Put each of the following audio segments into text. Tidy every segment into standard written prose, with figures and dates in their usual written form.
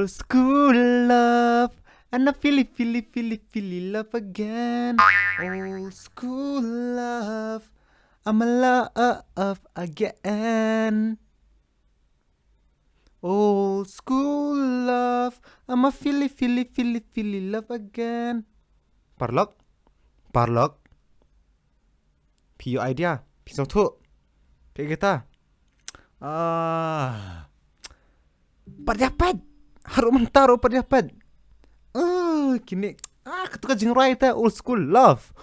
Old school love, and I feel love again. Old school love, I'm in love again. Old school love, I'm a feel love again. Parlok, P idea, P song two, kayak kita. Pardapat, harus mentaro pardapat. Kini, ketuka jing right old school love,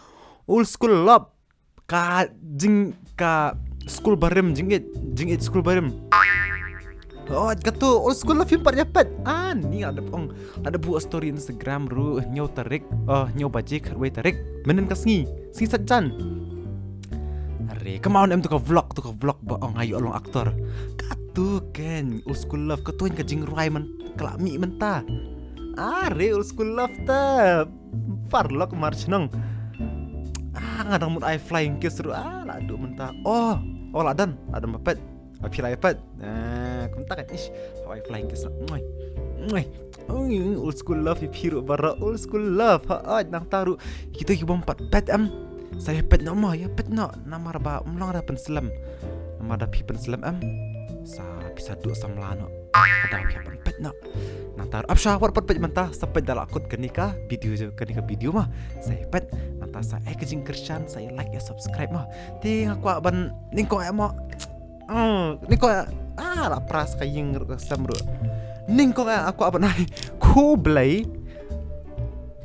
ka jing ka school barem jing it school barem. Oh, katu old school love yung pardapat. Ni ada buat story Instagram ru nyaw tarik, nyaw bajik harway tarik, menen kasngi, sing sajan. Are, kemauan em tu ka vlog ba ngayo olong aktor. Katu kan old school love katuin ka jing ruai man kelami menta. Are old school love ta. Parlok march nang. Ngadang mun I flying kiss ru ladu menta. Oh, ladan, ada mepet. Apil iPad. Kumta kan ish. How I flying kiss. Old school love piru bara old school love. Nang taru kita hibam 4 pet saya pet nama ya pet nama raba umlang ada penselam nama ada pi penselam sa bisa duk samlano ada pi pet nang tar absyawar pet mentah sampai dalam akun kenika video mah saya pet nanta saya kejing kersan saya like ya subscribe mah ting aku ban ningko emo ningko la pras kaying samru ningko aku ban ai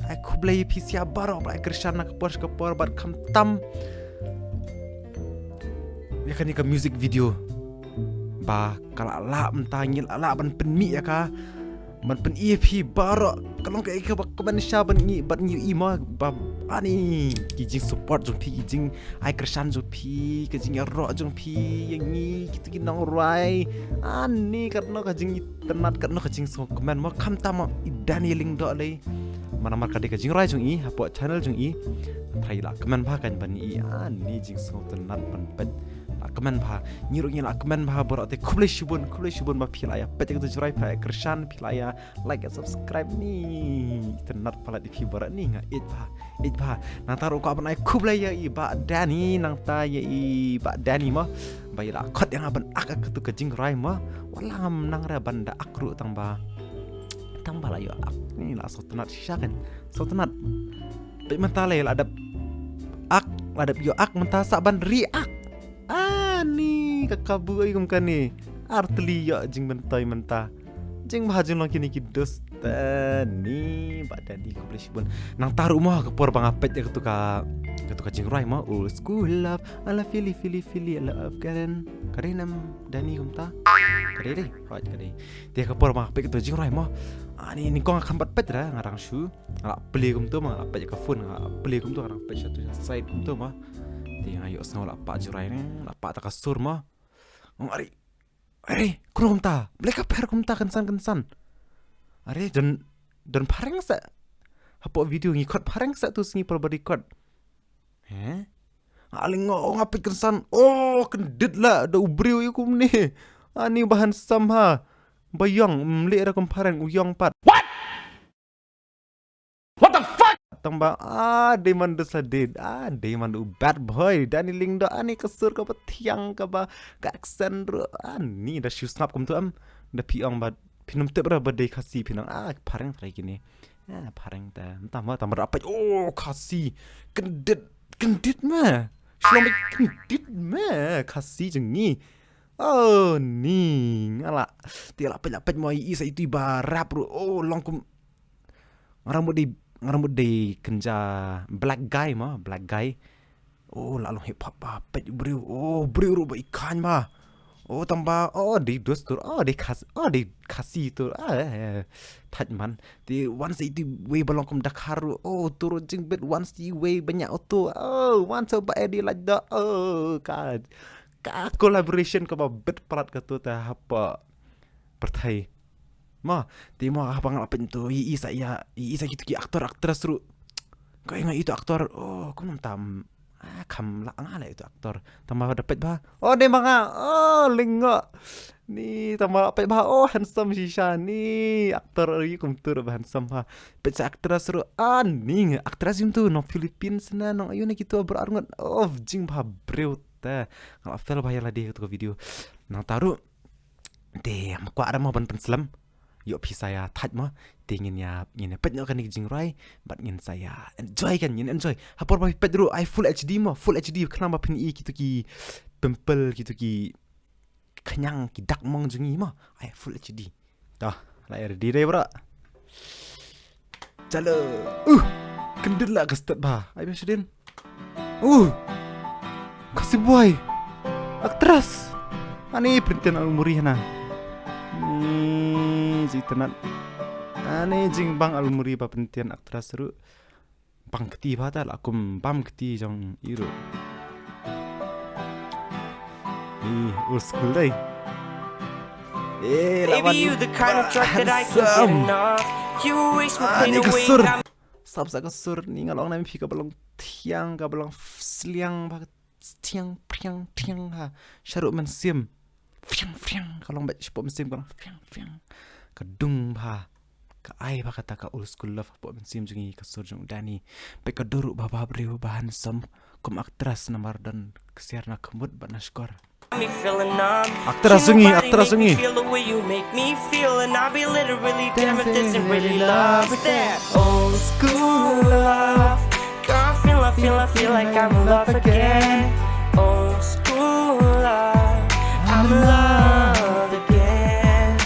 Aku beli PC baru beli kerjaan nak kepor bar kamtam. Ya kan ni ke music video. Bah kalau ala mentangil ala ban penmi ya ka. Man pen EP baru kalau ke ban sya ban new ima ba ani kijing support jong pi kijing ai kerjaan jong pi kijing ro jong pi yang ni kita ginang rai ani karena kijing tenat karena kijing so komen ma kamtam idani ling do lei mana marka de jing rai jung i hapo channel jung i thai la comment pha kan ban i ni jing so tenat ban pet la comment pha nyiru nyi la comment pha bor ate khuble shubun ma phila ya pet tu jurai pha kershan phila ya like and subscribe ni tenat pala di phi bor ni nga it pha nang taru ko ban ai khuble ya i ba dani nang ta ya i ba dani ma bai la khot yang ban ak tu ke jing rai ma walam nang ra banda akru tang ba tambah lah yo ni lah sotenat syakan sotenat pe mentale ada yo ak menta saban riak ni kakabu ai kum kan ni artli yo jing mentai menta jing bahajun lo kini kidos ni badan ni ko bun nang taru mah kepor bang apet ya ketuka jing rai mah old school love ala fili love kan karenam dani kumta kare dia kepor bang apet ketu jing rai mah ni kong akan pet dah ngarang shu ngak beli kum tu mah apa je ka phone ngak beli kum tu ngarang pet satu side kum tu mah dia ayo snau la pak jurai ni la pak tak kasur mah ngari krum ta beli ka per kum ta kensan are dan pareng sa apa video ngikot pareng sa tu singi per record aling ngapit kensan kendit lah da ubriu ikum ni ani bahan samha bayang mli ra kompareng uyang pat what the fuck tamba deman desadid deman bad boy dani ling do ani kesur ka tiang ka ba ka aksendro ani da shoe snap kum tu da piang ba pinum te bra bade khasi pinang pareng trai gini pareng ta tamba apa khasi kendit ma shlom kendit ma khasi jengi ni ngala tiala pelapet mo isa itu ibarat bro longkum ngarambut di kenja black guy lalu hip hop pet bro ru ba ikan ma tamba di dos tur di kasi tur taj man di once itu way balongkum dakaru tur jing bit once di way banyak auto once ba edi like the kad collaboration ka bet pelat ka tu ta apa pertai ma ti mo apa ngapin tu isa gitu ki aktor seru kau ingat itu aktor kau nam tam Kam lah itu aktor. Tambah dapat bah. Oh dia manga. Oh lengok. Ni tambah dapat bah. Oh handsome Shisha ni. Aktor lagi kumtur bah handsome bah. Pecah aktris seru. Ni aktris tu no Philippines na no ayo ni gitu berarungan. Oh jing bah breu ta. Kalau fel bah lah dia tu video. Nang taruh. Damn, kuat ada mau ban penselam. Yuk pi saya touch mah tingin ya ngin pet kan jing rai bat ngin saya enjoy kan ngin enjoy hapor pa pet dulu I full HD mah full HD kenapa pin i gitu ki pempel gitu ki kenyang ki dak mong jungi mah I full HD dah layar di deh bro jalo kendel lah kestet bah I besudin kasih boy aktris ani perintian almuri na si tenat ane jing bang almuri ba pentian aktris seru bang keti ba tal akum bam keti jong iru old school day Baby, you the kind of drug that I can't get enough. You waste my pain away. Sab sa kasur ni ngalong na mi ka balong tiang ka balong sliang ba tiang piang ha syaru men sim fiang kalong ba spom sim kalong fiang kadung ba ka ai ba kata ka old school love po men sim jungi kasur jung dani pe ka duru ba breu bahan som kum aktras namar dan kesiar na kemut ba naskor aktras jungi Feel the way you make me feel, and I'll be literally damn if this ain't really love. It's that old school love. Girl, I feel like I'm in love again. Old school love. I'm in love again.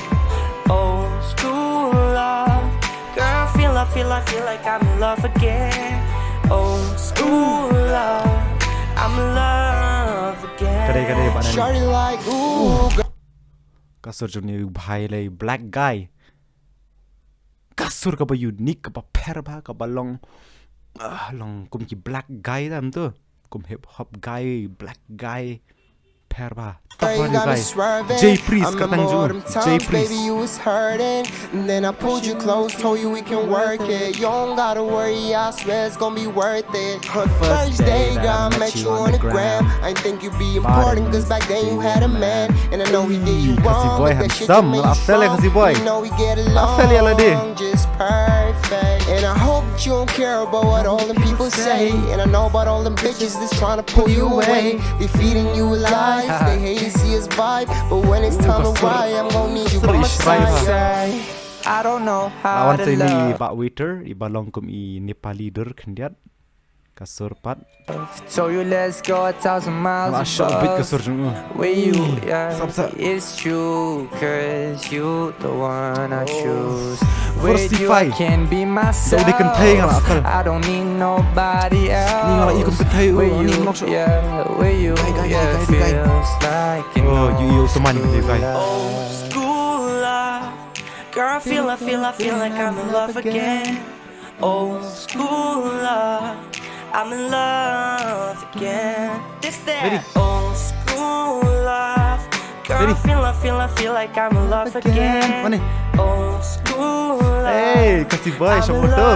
Old school love. Girl, I feel like I'm in love again. Old school love. I'm in love again. Kadai pak Shorty like ooh. Kasur juni bhai lay black guy. Kasur ka ba unique ka ba per ba ka ba long kum ki black guy tam tu. Kum hip hop guy, black guy. Per ba. J Priest katang ju. J Priest. Baby, you was hurting, and then I pulled you close, told you we can work it. You don't gotta worry, I swear it's gonna be worth it. First day, girl, I met you on the gram. I didn't think you'd be important, cause back then you had a man, and I know he did you wrong. Boy handsome, boy. You know we get along just perfect. And I hope that you don't care about what all them people say, and I know about all them bitches that's trying to pull you away. They feeding you lies, they hate to see us vibe, but when it's time to ride, I'm gonna need you by my side. I don't know how lawan to saya ni love. Pak waiter i balong kum i Nepali dur kendiat kasur pat So you let's go 1,000 miles masya bit above. kasur jung Where you, yeah, Sabsa. it's true, cause you the one I choose. With you Versify. I can be myself. Daw di kentay nga lah, akal. I don't need nobody else. Ni nga lah, ikut kentay, With oh, you, ni maksud. yeah, with you, Guy. feels like you oh know you teman dia guy Old school love. Girl, I feel like I'm in love again. Old school love. I'm in love again. This Ready? that old school love. Girl, I feel like I'm in love again. Mana? Old school love. Eh kasih boy sama tu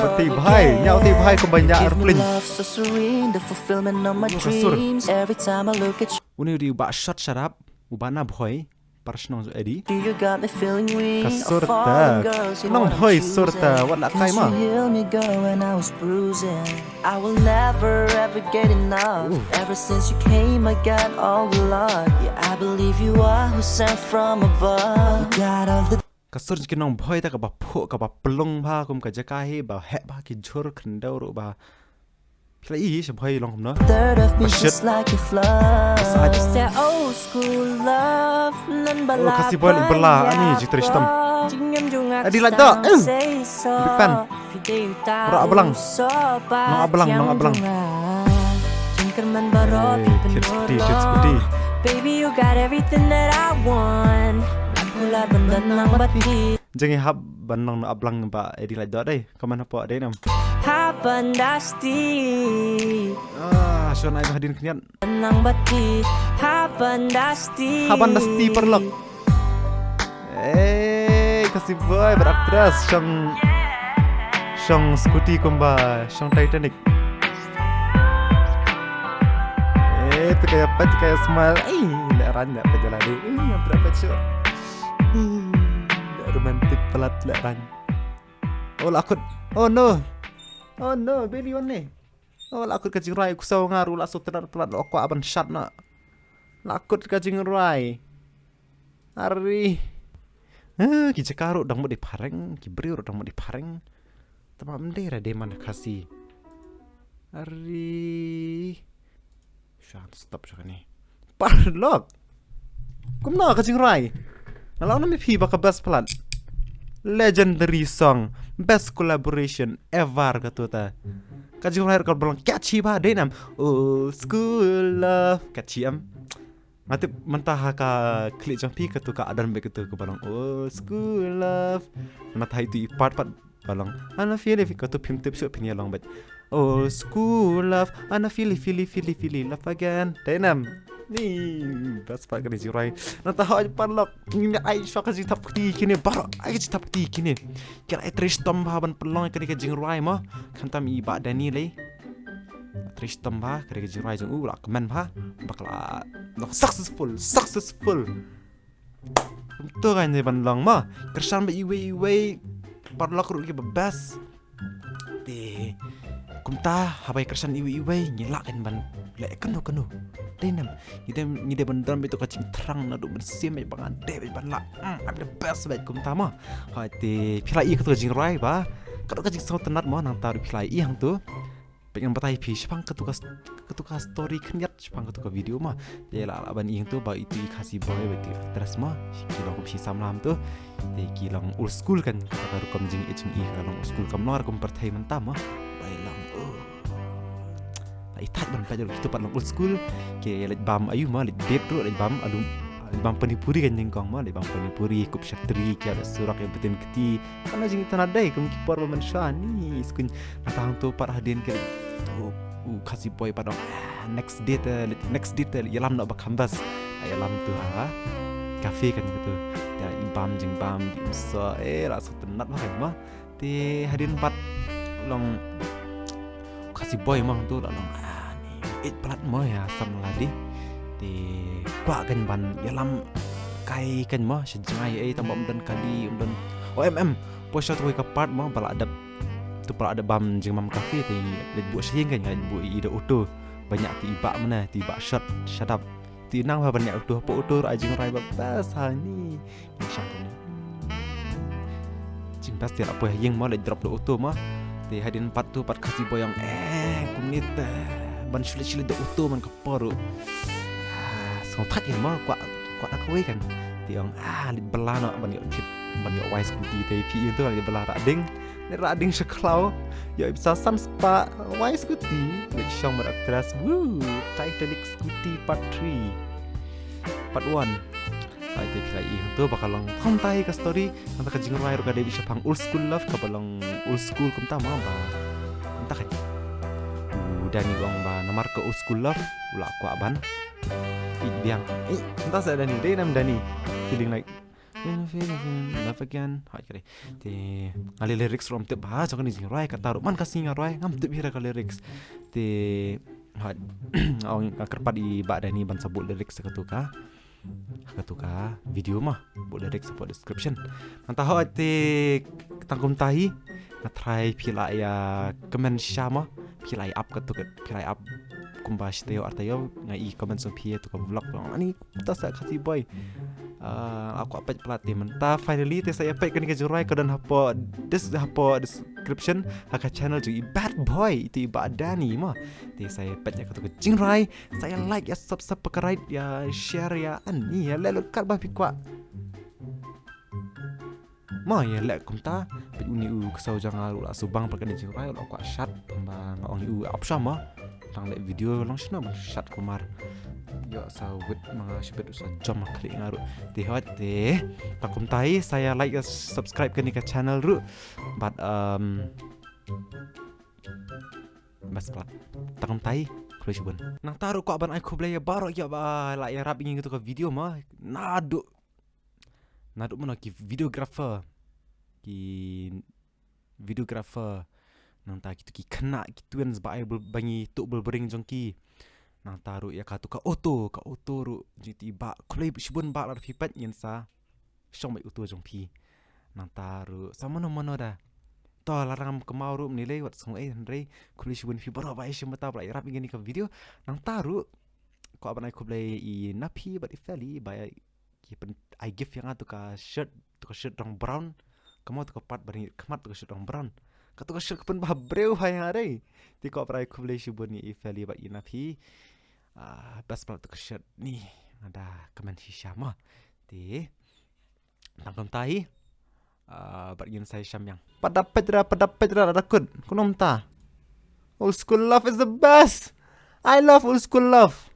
berti bhai nyau ti bhai ko banyak airplane So serene, the fulfillment of my kasur. dreams. Every time I look at uni di ba shot sharap ubana bhoi parsnong edi you, you got me feeling weak. kasur Of fallen ta girls, you nong know bhoi I'm sur ta choosing. wat la Once kai ma you healed me, girl, when I was bruising. I will never ever get enough. Ever since you came, I got all the luck. Yeah, I believe you are who sent from above. You got all the kasur jikin nong bhoi ta ka ba phu ka ba pelong ba kum ka jakai ba he ba ki jhur khandau ro ba kila i se bhoi long no third of me shit. just like a flood. Masad. It's that old school love. Nan Oh, kasih boy belah ani jitra hitam Adi like that. Big fan. Ora ablang. Nong ablang. Kids putih. Baby, you got everything that I want. Pula benda nang bati. Jangan hab banang na ablang ba edi like that dai. Kaman apa dai nam. Habandasti. So na ito hadin kanian. Nang bati. Habandasti. Habandasti perlok. Kasih boy beraktras Syang Scooty kumba Syang Titanic tu kayak apa tu kayak smile. Nak ran nak pada lari. Berapa cuk. Romantic pelat nak ran. Oh lakut. Oh no. Oh no, Billy on ni. Oh lakut kajing rai kusau ngaru langsung tenar pelat aku aban shot nak. Lakut kajing rai. Ari. Kita karut dang mau dipareng, kibri dang mau dipareng. Tamam deh ada mana kasih. Ari. Shan stop siya ni. Parlok. Kumna kajing rai. Nalau na mi pi baka best plat. Legendary song, best collaboration ever kata ta. Kajing rai kalau bilang catchy ba deh nam. Old school love catchy am. Mati mentah ka klik jampi ke tu ka adan baik tu ke balang old school love. Mentah itu part balang. Ana feel ke tu pim tip show pinya long bet. Old school love. Ana feel love again. Denam. Ni best part kali jirai. Mentah aja parlok. Ini ai shock aja tap ti kini bar. Ai tap ti kini. Kira ai trish tom bahan pelong kali ke jirai mah. Kantam i ba dani le. Trish tom bah kali ke jirai jeng lah kemen bah. Bakal successful. Tu kan ni bandlang mah. Kersan ba iwe parlok ru ke bebas. Di kumta habai kersan iwe nyelak kan ban lek kenu. Denam ngide bandram itu kacing terang nadu bersih mai bangan de ban la. I'm the best baik kumta mah. Hati pilai ke tu jing rai ba. Kalau kacing sau tenat mah nang taru pilai yang tu. Pengen batai pi sepang ketuka story kenyat sepang ketuka video mah dia lah ban ing tu ba itu kasih boy beti terus mah kilong si samlam tu dia kilong old school kan kata karu kam jing kalau old school kam luar kam pertai mentam mah bailang lai tat ban pajal kita pat old school ke let bam ayu mah let date tu let bam alum bam panipuri kan jengkong mah let bam panipuri kup syatri ke ada surak yang betin keti kana jing tanadai kum kipar man shani skun natang tu par hadin ke kasih boy pada next date yalam nak berkambas yalam tu kafe kan gitu ya ibam jeng bam di usa rasa tenat mah di hadirin 4 long kasih boy mang tu long ni plat mah ya sam ladi di kwa kan ban yalam kai kan mah sejai tambah dan kali dan OMM posat tu ke part mah bala adab tu pula ada bam jeng mam kafe tu buat sering kan buat ida auto banyak tiba mana tiba shut up tinang apa banyak auto ajeng rai babas ni macam ni jing pasti apa yang mau le drop auto mah di hadin 4 tu 4 kasih boyang kumnit ban shili auto man kaparu song that yang mah kuat nak kowe kan tiang lit belana ban yo chip ban yo wise kuti tapi itu lagi belah rading seklau ya bisa spa wise skuti lek syang beraktras Titanic skuti part 1 itu kira itu bakal lang kontai ke story nanti ke jing rai ka de bisa pang old school love ka balang old school kum ta ma ba entah kan dan gong ba nomor ke old school love ula ku aban biang entah saya Dani dia nam Dani feeling like love again kira di ngali lyrics from tip bahas kan jing rai kata man kasih ngarai ngam tip hira ka lyrics di ang kerpa di ba Dani ban sabut lyrics ketuka video mah buat lyrics support description nantah ati tangkum tahi na try pila ya comment syama pila up pila up kumbas teo artayo ngai comment so pia tu ka vlog ani tas kasih boy aku apa pelatih mentah finally saya pay kan ke jurai ke dan hapo description haka channel ju bad boy itu ibadani mah ti saya pay ke jingrai saya like ya subscribe pekerait ya share ya ani ya lalu kat bah pikwa mah ya lek kumta uni kesau jangan lu subang perkan jingrai lu aku shot bang ong option mah tang lek video langsung mah shot kumar ya sawit mga sibet usah jam klik ngaru tihot teh takum tai saya like subscribe ke ni ke channel ru but bas plat takum tai close bun nang taruh ko aban aku play baru ya ba la ya rap ingin gitu ke video mah nadu mana ki videographer nang ta gitu ki kena gituan sebagai bangi tuk berbering jongki nang taru ya ka tu ka auto ru GT ba klei shibun ba lar pipat yin sa shong mai auto jong pi nang taru samono mono da to larang kemau ru menilai wat song Henry klei shibun pi baro ba shim mata bla rap ngini ka video nang taru ko abanai ko blai I napi but ifali ba ki pen I give yang atu ka shirt dong brown kemau tu ka part bari kemat tu ka shirt dong brown ka tu ka shirt pen ba breu hai hare ti ko abanai ko blai shibun ni ifali ba inapi bas pala tu ka shirt ni ada kemen Hisham ti nangkom tai bat yin sai Hisham yang pada pedra rakut kunom ta old school love is the best I love old school love